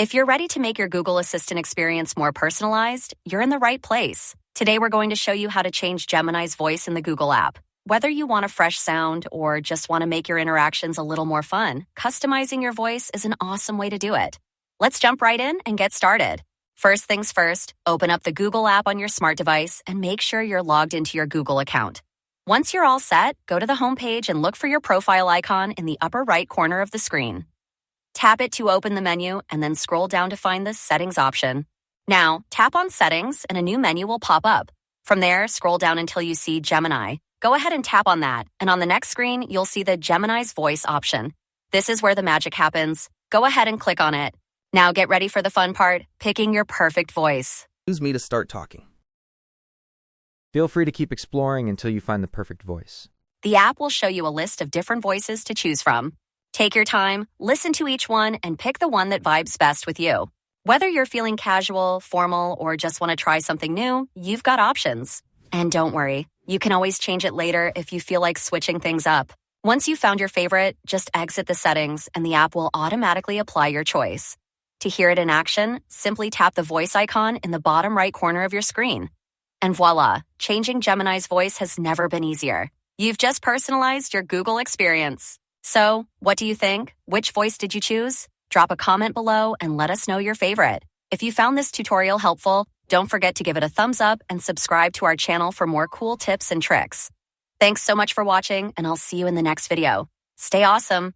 If you're ready to make your Google Assistant experience more personalized, you're in the right place. Today, we're going to show you how to change Gemini's voice in the Google app. Whether you want a fresh sound or just want to make your interactions a little more fun, customizing your voice is an awesome way to do it. Let's jump right in and get started. First things first, open up the Google app on your smart device and make sure you're logged into your Google account. Once you're all set, go to the home page and look for your profile icon in the upper right corner of the screen. Tap it to open the menu and then scroll down to find the Settings option. Now, tap on Settings and a new menu will pop up. From there, scroll down until you see Gemini. Go ahead and tap on that, and on the next screen, you'll see the Gemini's Voice option. This is where the magic happens. Go ahead and click on it. Now get ready for the fun part, picking your perfect voice. Use me to start talking. Feel free to keep exploring until you find the perfect voice. The app will show you a list of different voices to choose from. Take your time, listen to each one, and pick the one that vibes best with you. Whether you're feeling casual, formal, or just want to try something new, you've got options. And don't worry, you can always change it later if you feel like switching things up. Once you've found your favorite, just exit the settings and the app will automatically apply your choice. To hear it in action, simply tap the voice icon in the bottom right corner of your screen. And voila, changing Gemini's voice has never been easier. You've just personalized your Google experience. So, what do you think? Which voice did you choose? Drop a comment below and let us know your favorite. If you found this tutorial helpful, don't forget to give it a thumbs up and subscribe to our channel for more cool tips and tricks. Thanks so much for watching, and I'll see you in the next video. Stay awesome.